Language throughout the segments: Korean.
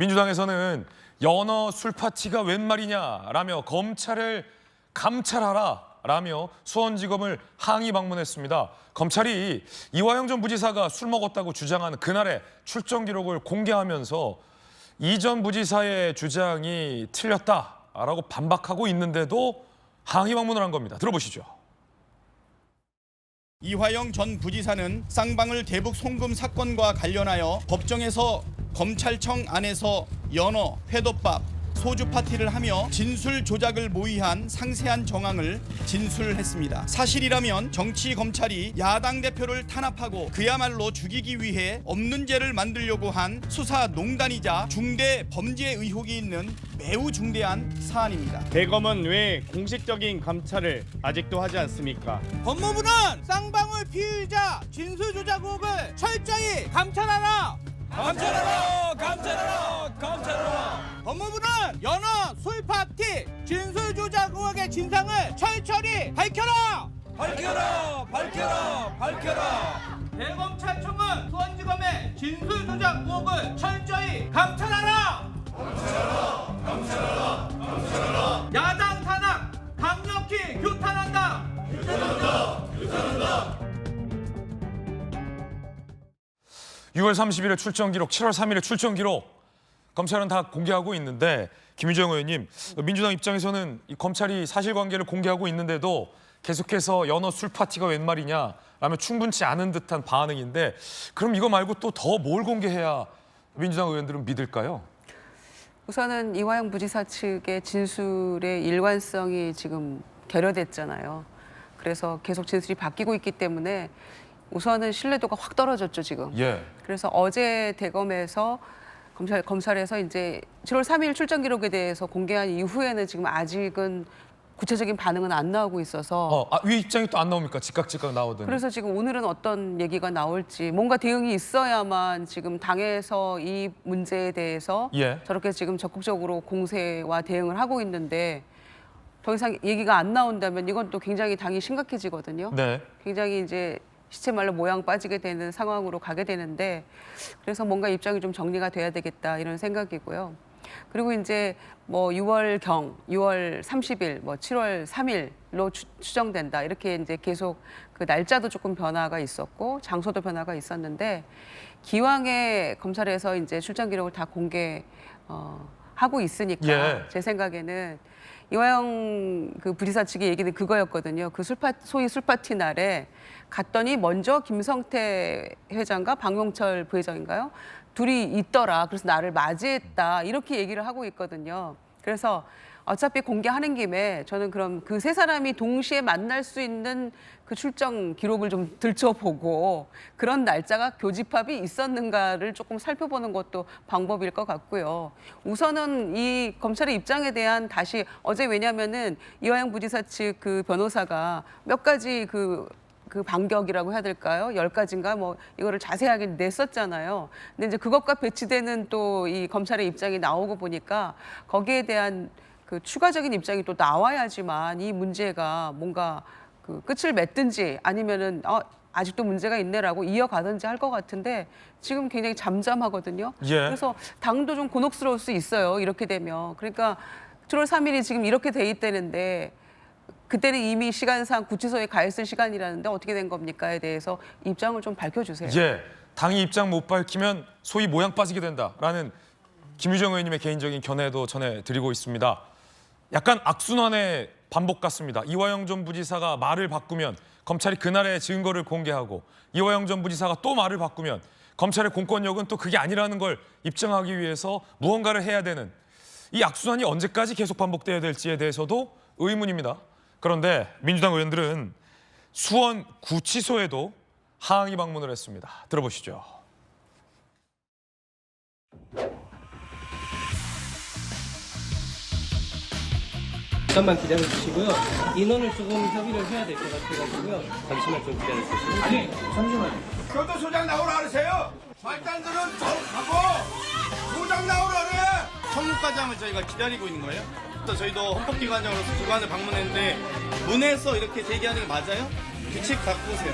민주당에서는 연어 술 파티가 웬 말이냐라며 검찰을 감찰하라라며 수원지검을 항의 방문했습니다. 검찰이 이화영 전 부지사가 술 먹었다고 주장한 그날의 출정 기록을 공개하면서 이 전 부지사의 주장이 틀렸다라고 반박하고 있는데도 항의 방문을 한 겁니다. 들어보시죠. 이화영 전 부지사는 쌍방울 대북 송금 사건과 관련하여 법정에서 검찰청 안에서 연어, 회덮밥, 소주 파티를 하며 진술 조작을 모의한 상세한 정황을 진술했습니다. 사실이라면 정치 검찰이 야당 대표를 탄압하고 그야말로 죽이기 위해 없는 죄를 만들려고 한 수사 농단이자 중대 범죄 의혹이 있는 매우 중대한 사안입니다. 대검은 왜 공식적인 감찰을 아직도 하지 않습니까? 법무부는 쌍방울 피의자 진술 조작 의혹을 철저히 감찰하라! 감찰하라! 감찰하라! 감찰하라! 법무부는 연어 술 파티 진술 조작 의혹의 진상을 철저히 밝혀라! 밝혀라! 밝혀라! 밝혀라! 대검찰청은 수원지검의 진술 조작 의혹을 철저히 감찰하라! 감찰하라! 감찰하라! 감찰하라! 야당 탄압 강력히 규탄한다! 규탄한다! 규탄한다! 6월 30일에 출정 기록, 7월 3일에 출정 기록 검찰은 다 공개하고 있는데 김유정 의원님, 민주당 입장에서는 이 검찰이 사실관계를 공개하고 있는데도 계속해서 연어 술 파티가 웬 말이냐라며 충분치 않은 듯한 반응인데 그럼 이거 말고 또 더 뭘 공개해야 민주당 의원들은 믿을까요? 우선은 이화영 부지사 측의 진술의 일관성이 지금 결여됐잖아요. 그래서 계속 진술이 바뀌고 있기 때문에 우선은 신뢰도가 확 떨어졌죠, 지금. 예. 그래서 어제 대검에서 검찰에서 이제 7월 3일 출정 기록에 대해서 공개한 이후에는 지금 아직은 구체적인 반응은 안 나오고 있어서 위 입장이 또 안 나옵니까? 즉각 나오더니. 그래서 지금 오늘은 어떤 얘기가 나올지 뭔가 대응이 있어야만 지금 당에서 이 문제에 대해서 예. 저렇게 지금 적극적으로 공세와 대응을 하고 있는데 더 이상 얘기가 안 나온다면 이건 또 굉장히 당이 심각해지거든요. 네. 굉장히 이제 시체 말로 모양 빠지게 되는 상황으로 가게 되는데 그래서 뭔가 입장이 좀 정리가 돼야 되겠다 이런 생각이고요. 그리고 이제 뭐 6월경, 6월 30일, 뭐 7월 3일로 추정된다 이렇게 이제 계속 그 날짜도 조금 변화가 있었고 장소도 변화가 있었는데 기왕에 검찰에서 이제 출정 기록을 다 공개하고 있으니까 예. 제 생각에는 이화영 그 부지사 측의 얘기는 그거였거든요. 그 소위 술파티 날에 갔더니 먼저 김성태 회장과 박용철 부회장인가요? 둘이 있더라. 그래서 나를 맞이했다. 이렇게 얘기를 하고 있거든요. 그래서 어차피 공개하는 김에 저는 그럼 그 세 사람이 동시에 만날 수 있는 그 출정 기록을 좀 들춰보고 그런 날짜가 교집합이 있었는가를 조금 살펴보는 것도 방법일 것 같고요. 우선은 이 검찰의 입장에 대한 다시 어제 왜냐면은 이화영 부지사 측 그 변호사가 몇 가지 그 반격이라고 해야 될까요? 10가지인가 뭐 이거를 자세하게 냈었잖아요. 근데 이제 그것과 배치되는 또 이 검찰의 입장이 나오고 보니까 거기에 대한 그 추가적인 입장이 또 나와야지만 이 문제가 뭔가 그 끝을 맺든지 아니면은 아직도 문제가 있네라고 이어가든지 할 것 같은데 지금 굉장히 잠잠하거든요. 예. 그래서 당도 좀 곤혹스러울 수 있어요. 이렇게 되면. 그러니까 7월 3일이 지금 이렇게 돼 있다는데 그때는 이미 시간상 구치소에 가 있을 시간이라는데 어떻게 된 겁니까에 대해서 입장을 좀 밝혀주세요. 예. 당이 입장 못 밝히면 소위 모양 빠지게 된다라는 김유정 의원님의 개인적인 견해도 전해드리고 있습니다. 약간 악순환의 반복 같습니다. 이화영 전 부지사가 말을 바꾸면 검찰이 그날의 증거를 공개하고 이화영 전 부지사가 또 말을 바꾸면 검찰의 공권력은 또 그게 아니라는 걸 입증하기 위해서 무언가를 해야 되는 이 악순환이 언제까지 계속 반복돼야 될지에 대해서도 의문입니다. 그런데 민주당 의원들은 수원 구치소에도 항의 방문을 했습니다. 들어보시죠. 잠깐만 기다려 주시고요. 인원을 조금 협의를 해야 될 것 같아가지고요. 잠시만 좀 기다려 주시고요. 아니 잠시만요. 교도소장 나오라 그러세요. 말단들은 저 가고 소장 나오라 그래. 청구과정을 저희가 기다리고 있는 거예요? 또 저희도 헌법기관장으로서 기관을 방문했는데 문에서 이렇게 제기하는 게 맞아요? 규칙 갖고 오세요.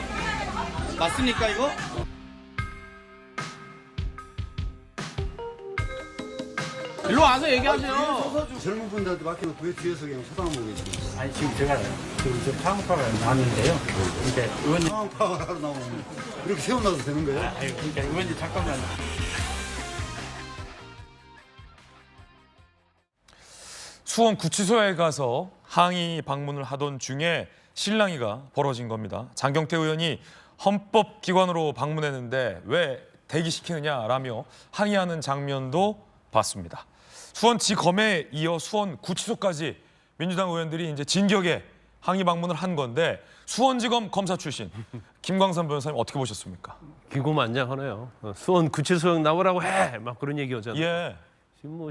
맞습니까 이거? 일로 와서 얘기하세요. 젊은 분들한테 맡겨놓고 왜 뒤에서 그냥 쳐다보고 계시는 아니 지금 제가 저 상황파를 나왔는데요. 그러니까 의원님, 상황파악을 하러 나오면 이렇게 세워놔도 되는 거예요? 아니 그러니까 의원님 잠깐만. 수원 구치소에 가서 항의 방문을 하던 중에 실랑이가 벌어진 겁니다. 장경태 의원이 헌법기관으로 방문했는데 왜 대기시키느냐라며 항의하는 장면도 봤습니다. 수원지검에 이어 수원 구치소까지 민주당 의원들이 이제 진격에 항의 방문을 한 건데 수원지검 검사 출신 김광선 변호사님 어떻게 보셨습니까? 기고만장하네요. 수원 구치소형 나오라고 해! 막 그런 얘기 오잖아요. 예.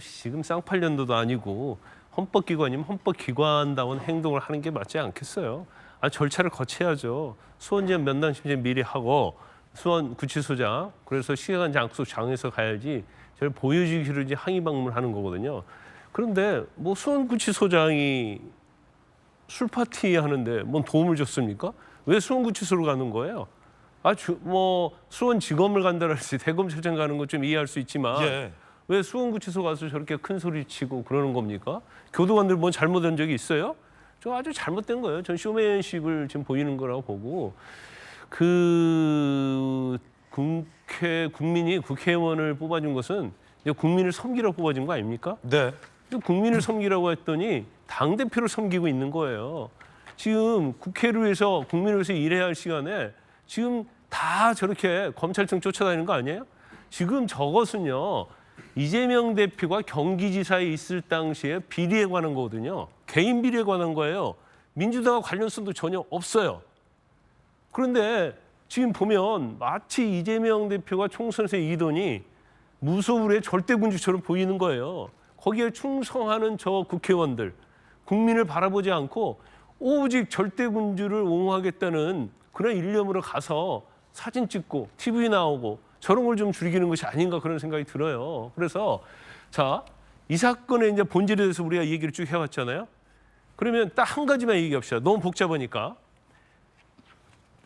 지금 쌍팔년도도 아니고 헌법기관이면 헌법기관다운 행동을 하는 게 맞지 않겠어요? 절차를 거쳐야죠. 수원지검 면담 심재 미리 하고 수원 구치소장, 그래서 시간 장소 정해서 가야지 저를 보여주기로 이제 항의 방문을 하는 거거든요. 그런데 뭐 수원 구치소장이 술 파티 하는데 뭔 도움을 줬습니까? 왜 수원 구치소로 가는 거예요? 뭐 수원지검을 간다 할지 대검찰청 가는 거 좀 이해할 수 있지만 예. 왜 수원구치소 가서 저렇게 큰 소리 치고 그러는 겁니까? 교도관들 뭐 잘못한 적이 있어요? 저 아주 잘못된 거예요. 전 쇼맨십을 지금 보이는 거라고 보고 국민이 국회의원을 뽑아준 것은 국민을 섬기라고 뽑아준 거 아닙니까? 네. 국민을 섬기라고 했더니 당대표를 섬기고 있는 거예요. 지금 국회를 위해서 국민을 위해서 일해야 할 시간에 지금 다 저렇게 검찰청 쫓아다니는 거 아니에요? 지금 저것은요. 이재명 대표가 경기지사에 있을 당시에 비리에 관한 거거든요. 개인 비리에 관한 거예요. 민주당과 관련성도 전혀 없어요. 그런데 지금 보면 마치 이재명 대표가 총선에서 이기더니 무소불위의 절대군주처럼 보이는 거예요. 거기에 충성하는 저 국회의원들, 국민을 바라보지 않고 오직 절대군주를 옹호하겠다는 그런 일념으로 가서 사진 찍고 TV 나오고 저런 걸 좀 즐기는 것이 아닌가 그런 생각이 들어요. 그래서 자, 이 사건의 이제 본질에 대해서 우리가 얘기를 쭉 해왔잖아요. 그러면 딱 한 가지만 얘기합시다. 너무 복잡하니까.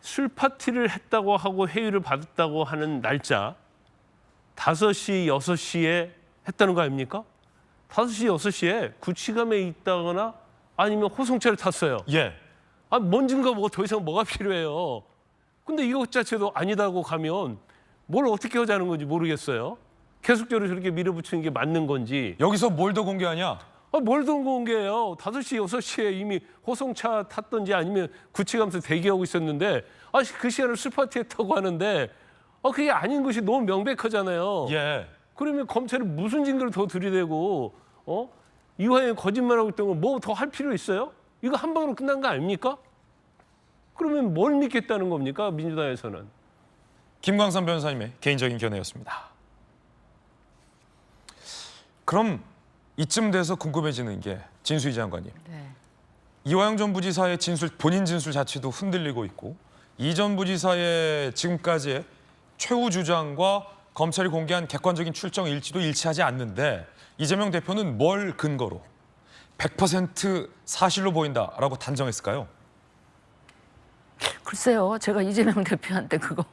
술 파티를 했다고 하고 회유를 받았다고 하는 날짜 5시, 6시에 했다는 거 아닙니까? 5시, 6시에 구치감에 있다거나 아니면 호송차를 탔어요. 예. 뭔 증거 뭐 더 이상 뭐가 필요해요. 근데 이것 자체도 아니다고 가면 뭘 어떻게 하자는 건지 모르겠어요. 계속적으로 저렇게 밀어붙이는 게 맞는 건지. 여기서 뭘 더 공개하냐? 뭘 더 공개해요. 5시, 6시에 이미 호송차 탔던지 아니면 구치감에서 대기하고 있었는데 그 시간을 술파티 했다고 하는데 그게 아닌 것이 너무 명백하잖아요. 예. 그러면 검찰이 무슨 증거를 더 들이대고 이화영이 거짓말하고 있던 걸 뭐 더 할 필요 있어요? 이거 한 방으로 끝난 거 아닙니까? 그러면 뭘 믿겠다는 겁니까? 민주당에서는. 김광선 변호사님의 개인적인 견해였습니다. 그럼 이쯤 돼서 궁금해지는 게 진수희 장관님. 네. 이화영 전 부지사의 본인 진술 자체도 흔들리고 있고 이 전 부지사의 지금까지의 최후 주장과 검찰이 공개한 객관적인 출정 일지도 일치하지 않는데 이재명 대표는 뭘 근거로 100% 사실로 보인다라고 단정했을까요? 글쎄요, 제가 이재명 대표한테 그거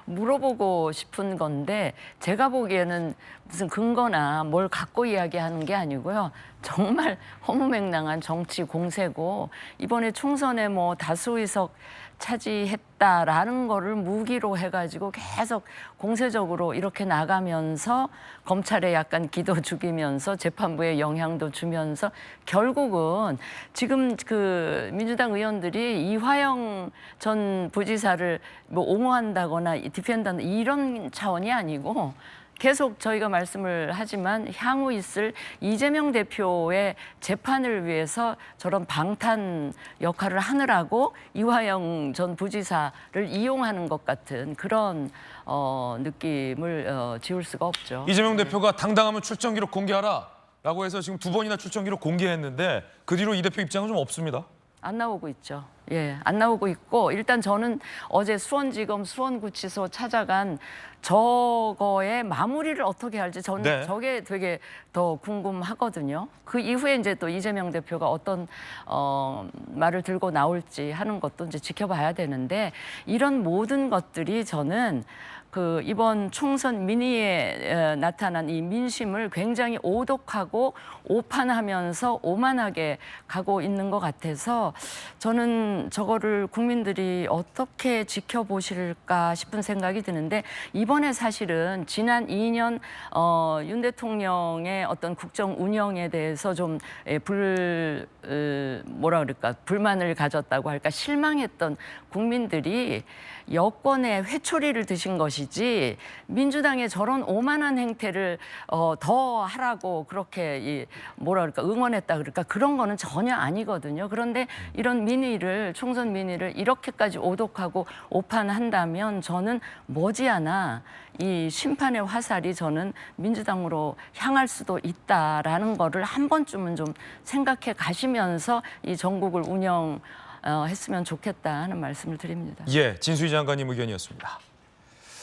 물어보고 싶은 건데 제가 보기에는 무슨 근거나 뭘 갖고 이야기하는 게 아니고요. 정말 허무맹랑한 정치 공세고 이번에 총선에 뭐 다수 의석 차지했다라는 거를 무기로 해가지고 계속 공세적으로 이렇게 나가면서 검찰에 약간 기도 죽이면서 재판부에 영향도 주면서 결국은 지금 그 민주당 의원들이 이화영 전 부지사를 뭐 옹호한다거나 디펜드한다 이런 차원이 아니고 계속 저희가 말씀을 하지만 향후 있을 이재명 대표의 재판을 위해서 저런 방탄 역할을 하느라고 이화영 전 부지사를 이용하는 것 같은 그런 느낌을 지울 수가 없죠. 이재명 대표가 당당하면 출정 기록 공개하라라고 해서 지금 2번이나 출정 기록 공개했는데 그 뒤로 이 대표 입장은 좀 없습니다. 안 나오고 있죠. 예, 안 나오고 있고 일단 저는 어제 수원지검 수원구치소 찾아간 저거의 마무리를 어떻게 할지 저는 네. 저게 되게 더 궁금하거든요. 그 이후에 이제 또 이재명 대표가 어떤 말을 들고 나올지 하는 것도 이제 지켜봐야 되는데 이런 모든 것들이 저는 그 이번 총선 민의에 나타난 이 민심을 굉장히 오독하고 오판하면서 오만하게 가고 있는 것 같아서 저는 저거를 국민들이 어떻게 지켜보실까 싶은 생각이 드는데 이번에 사실은 지난 2년 윤 대통령의 어떤 국정 운영에 대해서 좀 불만을 가졌다고 할까 실망했던 국민들이 여권의 회초리를 드신 것이지 민주당의 저런 오만한 행태를 더 하라고 그렇게 응원했다 그럴까 그런 거는 전혀 아니거든요. 그런데 이런 민의를 총선 민의를 이렇게까지 오독하고 오판한다면 저는 머지않아 이 심판의 화살이 저는 민주당으로 향할 수도 있다라는 거를 한 번쯤은 좀 생각해 가시면서 이 전국을 운영했으면 좋겠다 하는 말씀을 드립니다. 예, 진수희 장관님 의견이었습니다.